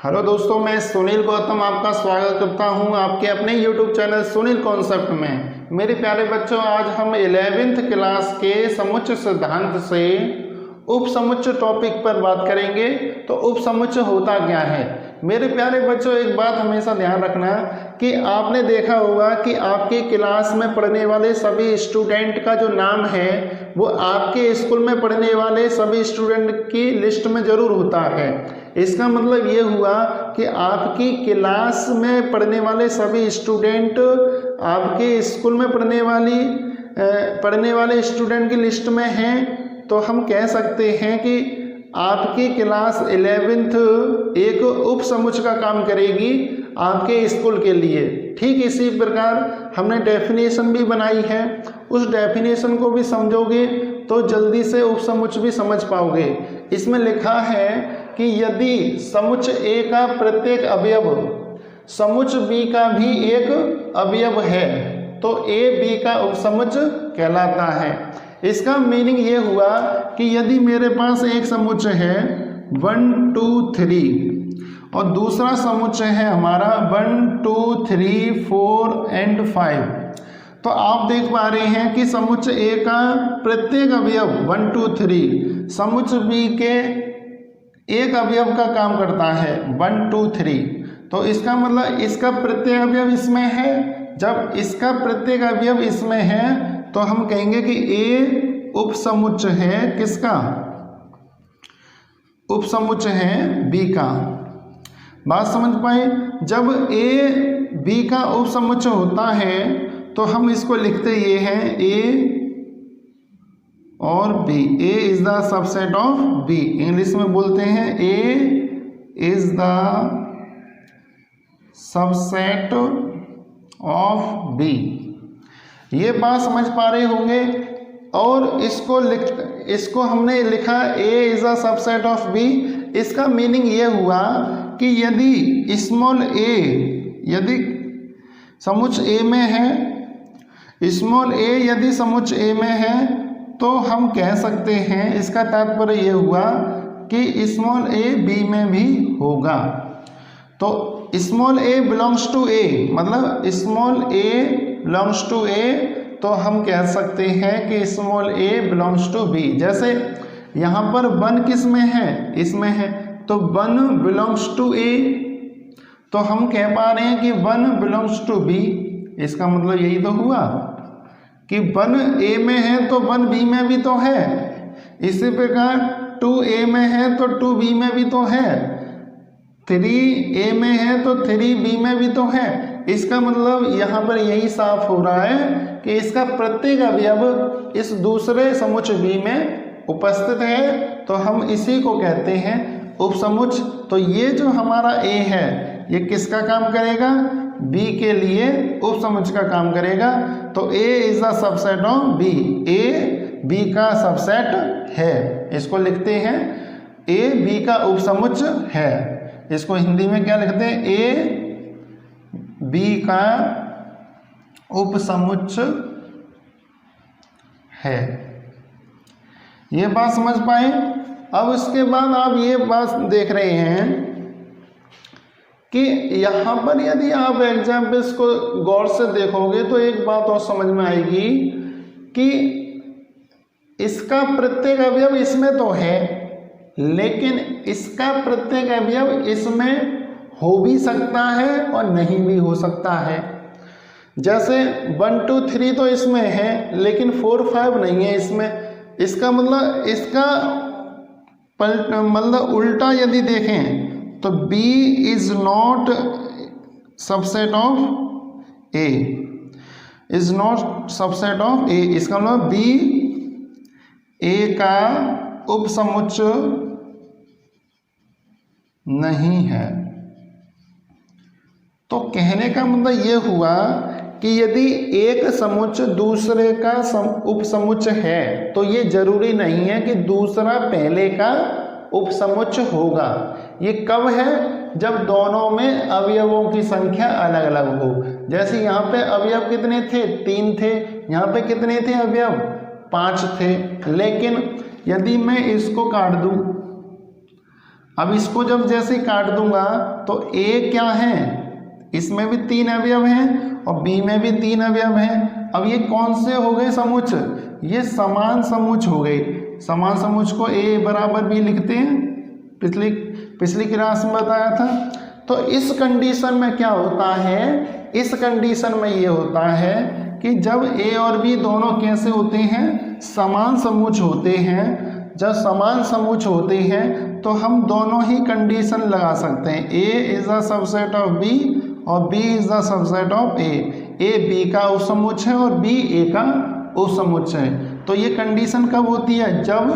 Hello दोस्तों, मैं सुनील गौतम आपका स्वागत करता हूं आपके अपने YouTube चैनल सुनील कॉन्सेप्ट में। मेरे प्यारे बच्चों, आज हम 11वीं क्लास के समुच्चय सिद्धांत से उपसमुच्चय टॉपिक पर बात करेंगे। तो उपसमुच्चय होता क्या है? मेरे प्यारे बच्चों, एक बात हमेशा ध्यान रखना कि आपने देखा होगा कि आपके क्लास में पढ़ने वाले सभी स्टूडेंट का जो नाम है वो आपके स्कूल में पढ़ने वाले सभी स्टूडेंट की लिस्ट में जरूर होता है। इसका मतलब ये हुआ कि आपकी क्लास में पढ़ने वाले सभी स्टूडेंट आपके स्कूल में पढ़ने वाले स्टूडेंट की लिस्ट में हैं। तो हम कह सकते हैं कि आपकी क्लास 11th एक उपसमुच्चय का काम करेगी आपके स्कूल के लिए। ठीक इसी प्रकार हमने डेफिनेशन भी बनाई है, उस डेफिनेशन को भी समझोगे तो जल्दी से उपसमुच्चय भी समझ पाओगे। इसमें लिखा है कि यदि समुच्चय ए का प्रत्येक अवयव समुच्चय बी का भी एक अवयव है तो ए बी का उपसमुच्चय कहलाता है। इसका मीनिंग ये हुआ कि यदि मेरे पास एक समुच्चय है 1 2 3 और दूसरा समुच्चय है हमारा 1 2 3 4 and 5, तो आप देख पा रहे हैं कि समुच्चय ए का प्रत्येक अवयव 1 2 3 समुच्चय बी के एक अवयव का काम करता है 1 2 3। तो इसका मतलब इसका प्रत्येक अवयव इसमें है। जब इसका प्रत्येक अवयव इसमें है तो हम कहेंगे कि ए उपसमुच्चय है किसका? उपसमुच्चय है बी का। बात समझ पाए? जब ए बी का उपसमुच्चय होता है तो हम इसको लिखते ये हैं ए और B. A is the subset of B. English में बोलते हैं A is the subset of B. ये बात समझ पा रहे होंगे। और इसको हमने लिखा A is a subset of B. इसका मीनिंग ये हुआ कि यदि स्मॉल ए यदि समुच्चय ए में है, स्मॉल ए यदि समुच्चय ए में है तो हम कह सकते हैं, इसका तात्पर्य ये हुआ कि स्मॉल ए बी में भी होगा। तो small A belongs to A, मतलब small A belongs to A, तो हम कह सकते हैं कि small A belongs to B. जैसे यहाँ पर 1 किस में है? इसमें है, तो 1 बिलोंग्स टू ए। तो हम कह पा रहे हैं कि 1 बिलोंग्स टू बी। इसका मतलब यही तो हुआ कि 1 ए में है तो 1 बी में भी तो है। इसी प्रकार 2 ए में है तो 2 बी में भी तो है। 3 ए में है तो 3 बी में भी तो है। इसका मतलब यहाँ पर यही साफ हो रहा है कि इसका प्रत्येक अवयव इस दूसरे समुच्चय बी में उपस्थित है। तो हम इसी को कहते हैं उपसमुच्चय। तो ये जो हमारा ए है ये किसका काम करेगा? बी के लिए उपसमुच्चय का काम करेगा। तो A is the subset of B. A B का सबसेट है। इसको लिखते हैं ए बी का उपसमुच्चय है। इसको हिंदी में क्या लिखते हैं? ए बी का उपसमुच्चय है। ये बात समझ पाए? अब इसके बाद आप ये बात देख रहे हैं कि यहाँ पर यदि आप एग्जाम्पल्स को गौर से देखोगे तो एक बात और समझ में आएगी कि इसका प्रत्येक अवयव इसमें तो है, लेकिन इसका प्रत्येक अवयव इसमें हो भी सकता है और नहीं भी हो सकता है। जैसे 1 2 3 तो इसमें है लेकिन 4 5 नहीं है इसमें। इसका मतलब इसका मतलब उल्टा यदि देखें तो B is not subset of A, is not subset of A। इसका मतलब B A का उपसमुच्चय नहीं है। तो कहने का मतलब ये हुआ कि यदि एक समुच्चय दूसरे का उपसमुच्चय है तो ये जरूरी नहीं है कि दूसरा पहले का उपसमुच्चय होगा। ये कब है? जब दोनों में अवयवों की संख्या अलग अलग हो। जैसे यहाँ पे अवयव कितने थे? 3 थे। यहाँ पे कितने थे अवयव? 5 थे। लेकिन यदि मैं इसको काट दूं, अब इसको जब जैसे काट दूंगा तो ए क्या है, इसमें भी 3 अवयव हैं और बी में भी 3 अवयव हैं। अब ये कौन से हो गए समुच्च, ये समान समुच्च हो गए। समान समुच्च को ए बराबर बी लिखते हैं, पिछली क्लास में बताया था। तो इस कंडीशन में क्या होता है, इस कंडीशन में ये होता है कि जब ए और बी दोनों कैसे होते हैं, समान समुच्च होते हैं। जब समान समुच्च होते हैं तो हम दोनों ही कंडीशन लगा सकते हैं, A is the subset of B और B is the subset of A B का उपसमुच्च है और बी ए का उपसमुच्च है। तो ये कंडीशन कब होती है, जब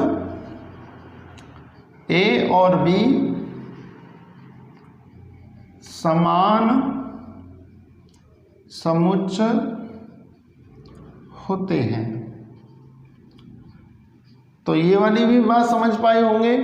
ए और बी समान समुच्च होते हैं। तो ये वाली भी बात समझ पाए होंगे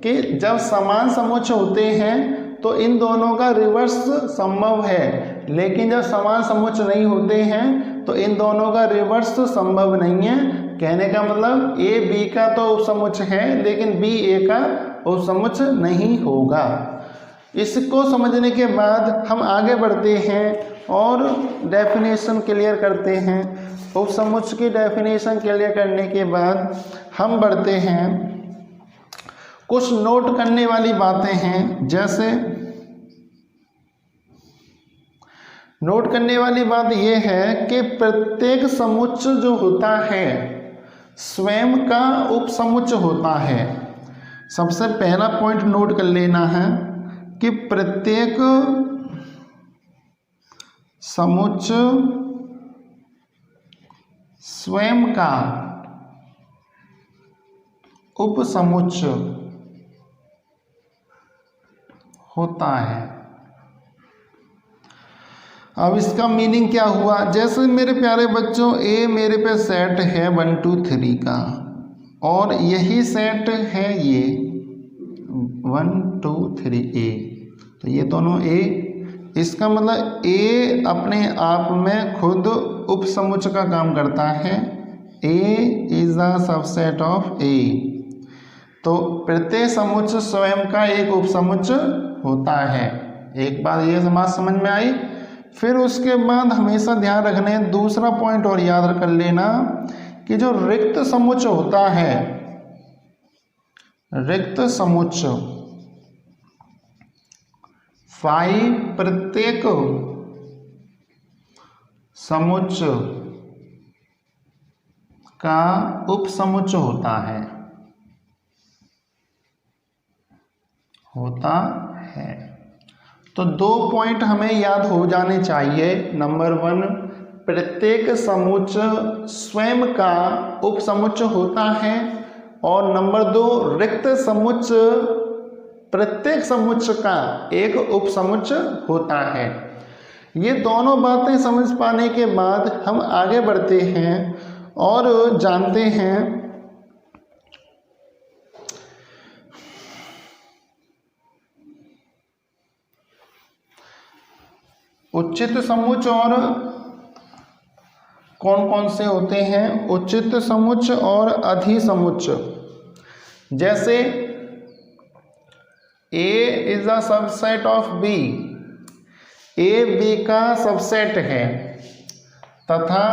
कि जब समान समुच्च होते हैं तो इन दोनों का रिवर्स संभव है, लेकिन जब समान समुच्च नहीं होते हैं तो इन दोनों का रिवर्स संभव नहीं है। कहने का मतलब ए बी का तो उपसमुच्च है लेकिन बी ए का उपसमुच्च नहीं होगा। इसको समझने के बाद हम आगे बढ़ते हैं और डेफिनेशन क्लियर करते हैं। उपसमुच्च की डेफिनेशन क्लियर करने के बाद हम बढ़ते हैं, कुछ नोट करने वाली बातें हैं। जैसे नोट करने वाली बात यह है कि प्रत्येक समुच्च जो होता है स्वयं का उपसमुच्च होता है। सबसे पहला पॉइंट नोट कर लेना है कि प्रत्येक समुच्च स्वयं का उपसमुच्च होता है। अब इसका मीनिंग क्या हुआ, जैसे मेरे प्यारे बच्चों ए मेरे पे सेट है 1 2 3 का और यही सेट है ये 1 2 3 ए, तो ये दोनों ए, इसका मतलब ए अपने आप में खुद उपसमुच्च का काम करता है। ए इज द सबसेट ऑफ ए। तो प्रत्येक समुच्च स्वयं का एक उपसमुच्च होता है। एक बात ये बात समझ में आई। फिर उसके बाद हमेशा ध्यान रखने दूसरा पॉइंट और याद कर लेना कि जो रिक्त समुच्च होता है, रिक्त समुच्च फाई प्रत्येक समुच्च का उपसमुच्च होता है तो 2 पॉइंट हमें याद हो जाने चाहिए। नंबर 1, प्रत्येक समुच्च स्वयं का उपसमुच्च होता है और नंबर 2, रिक्त समुच्च प्रत्येक समुच्च का एक उपसमुच्च होता है। ये दोनों बातें समझ पाने के बाद हम आगे बढ़ते हैं और जानते हैं उचित समुच्च और कौन कौन से होते हैं। उचित समुच्च और अधिसमुच्च। जैसे A is a subset of B, A B का सबसेट है तथा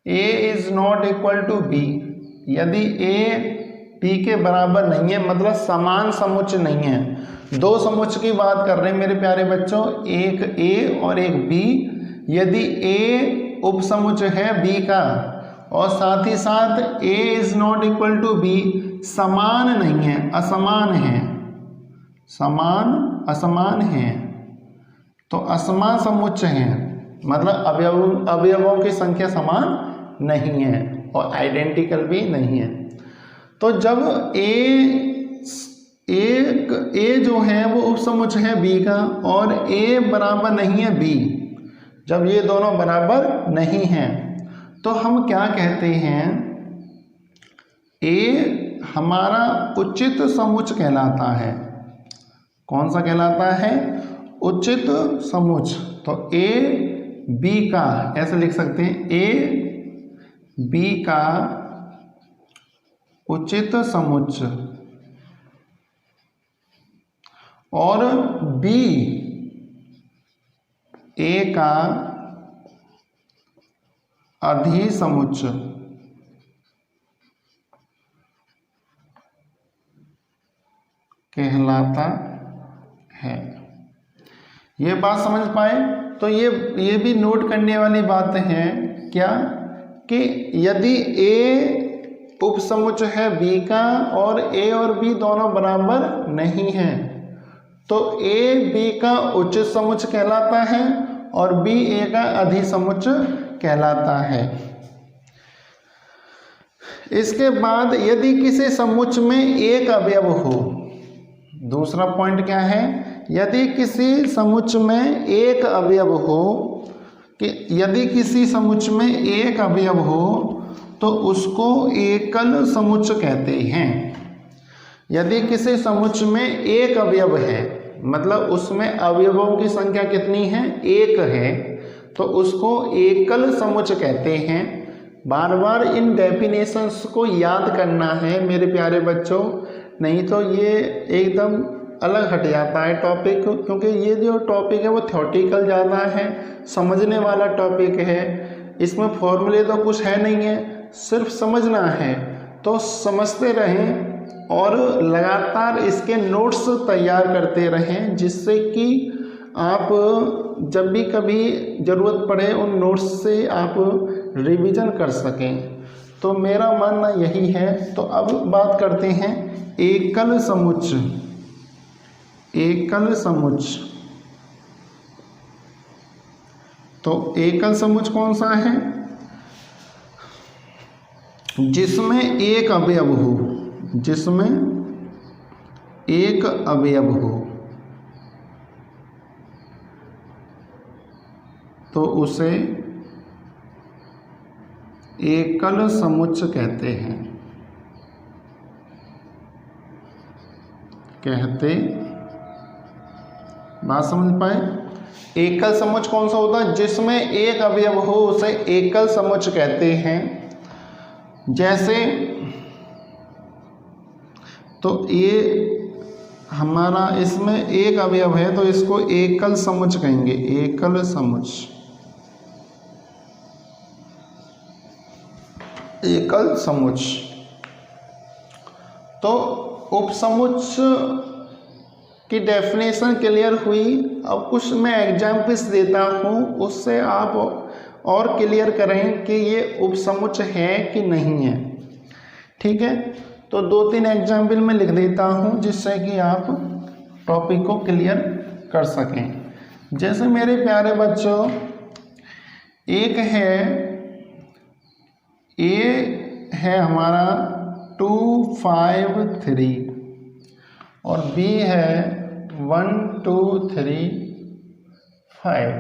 A is not equal to B. यदि ए बी के बराबर नहीं है, मतलब समान समुच्च नहीं है। 2 समुच्च की बात कर रहे हैं मेरे प्यारे बच्चों, एक ए और एक बी। यदि ए उपसमुच्च है बी का और साथ ही साथ A is not equal to B, समान नहीं है, असमान है, समान असमान है, तो असमान समुच्च हैं, मतलब अवयवों की संख्या समान नहीं है और आइडेंटिकल भी नहीं है। तो जब ए जो है वो उपसमुच्च है बी का और ए बराबर नहीं है बी, जब ये दोनों बराबर नहीं हैं तो हम क्या कहते हैं, ए हमारा उचित समुच्च कहलाता है। कौन सा कहलाता है, उचित समुच्च। तो ए बी का ऐसे लिख सकते हैं, ए बी का उचित समुच्च और बी ए का अधिसमुच्चय कहलाता है। ये बात समझ पाए? तो ये भी नोट करने वाली बात है क्या कि यदि ए उपसमुच्चय है बी का और ए और बी दोनों बराबर नहीं हैं तो ए बी का उच्च समुच्चय कहलाता है और बी ए का अधिसमुच्चय कहलाता है। इसके बाद यदि किसी समुच्चय में एक अवयव हो, दूसरा पॉइंट क्या है, यदि किसी समुच्चय में एक अवयव हो कि यदि किसी समुच्चय में एक अवयव हो तो उसको एकल समुच्चय कहते हैं। यदि किसी समुच्चय में एक अवयव है मतलब उसमें अवयवों की संख्या कितनी है, एक है, तो उसको एकल समुच्चय कहते हैं। बार बार इन डेफिनेशंस को याद करना है मेरे प्यारे बच्चों, नहीं तो ये एकदम अलग हट जाता है टॉपिक, क्योंकि ये जो टॉपिक है वो थ्योरेटिकल ज़्यादा है, समझने वाला टॉपिक है। इसमें फॉर्मूले तो कुछ है नहीं है, सिर्फ समझना है। तो समझते रहें और लगातार इसके नोट्स तैयार करते रहें जिससे कि आप जब भी कभी ज़रूरत पड़े उन नोट्स से आप रिवीजन कर सकें। तो मेरा मानना यही है। तो अब बात करते हैं एकल समुच्चय। एकल समुच्चय, तो एकल समुच्चय कौन सा है? जिसमें एक अवयव हो, जिसमें एक अवयव हो तो उसे एकल समुच्चय कहते हैं, बात समझ पाए? एकल समुच्चय कौन सा होता है? जिसमें एक अवयव हो उसे एकल समुच्चय कहते हैं। जैसे तो ये हमारा इसमें एक अवयव है तो इसको एकल समुच्चय कहेंगे, एकल समुच्चय, एकल समुच्चय। तो उपसमुच्चय की डेफिनेशन क्लियर हुई। अब कुछ मैं एग्जाम्पल्स देता हूँ, उससे आप और क्लियर करें कि ये उपसमुच्चय है कि नहीं है। ठीक है, तो 2-3 एग्जाम्पल मैं लिख देता हूँ जिससे कि आप टॉपिक को क्लियर कर सकें। जैसे मेरे प्यारे बच्चों, एक है ए है हमारा 2, 5, 3 और बी है 1, 2, 3, 5।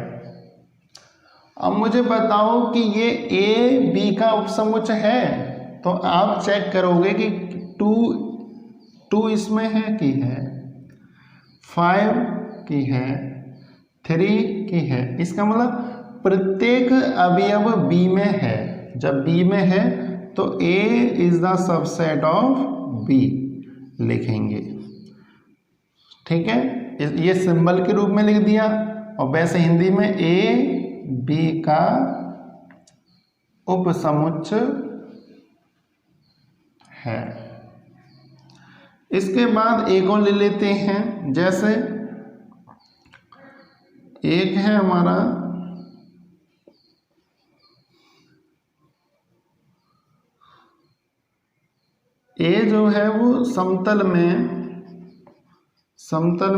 अब मुझे बताओ कि ये ए बी का उपसमुच्चय है, तो आप चेक करोगे कि 2 इसमें है कि है, 5 की है, 3 की है। इसका मतलब प्रत्येक अवयव बी में है। जब बी में है तो A is the subset of B लिखेंगे। ठीक है, ये सिंबल के रूप में लिख दिया। और वैसे हिंदी में ए बी का उपसमुच्चय है। इसके बाद एक और ले लेते हैं। जैसे एक है हमारा ए जो है वो समतल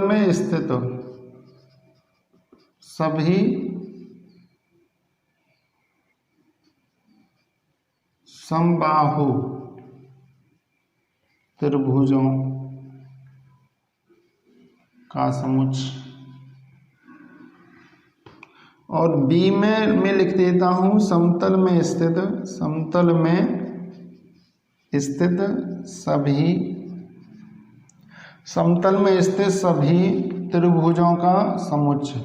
में स्थित सभी समबाहु त्रिभुजों का समुच्चय। और बी में मैं लिख देता हूँ समतल में स्थित सभी त्रिभुजों का समुच्चय,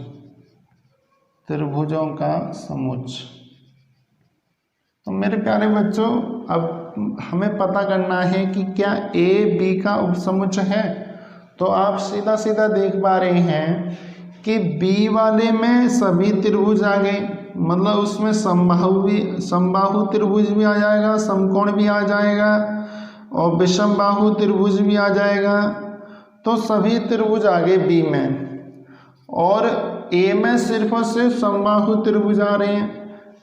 तो मेरे प्यारे बच्चों, अब हमें पता करना है कि क्या ए बी का उपसमुच्चय है। तो आप सीधा सीधा देख पा रहे हैं कि बी वाले में सभी त्रिभुज आ गए, मतलब उसमें समबाहु त्रिभुज भी आ जाएगा, समकोण भी आ जाएगा और विषम बाहु त्रिभुज भी आ जाएगा। तो सभी त्रिभुज आ गए बी में, और ए में सिर्फ और सिर्फ समबाहु त्रिभुज आ रहे हैं।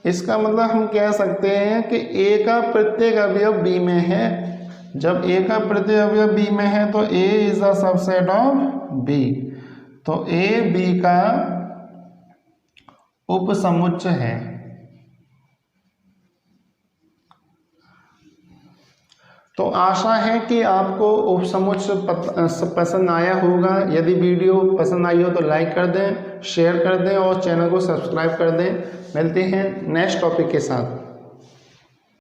इसका मतलब हम कह सकते हैं कि ए का प्रत्येक अवयव बी में है। जब ए का प्रत्येक अवयव बी में है तो A is the subset of B. तो ए बी का उपसमुच्चय है। तो आशा है कि आपको उपसमुच्चय पसंद आया होगा। यदि वीडियो पसंद आई हो तो लाइक कर दें, शेयर कर दें और चैनल को सब्सक्राइब कर दें। मिलते हैं नेक्स्ट टॉपिक के साथ।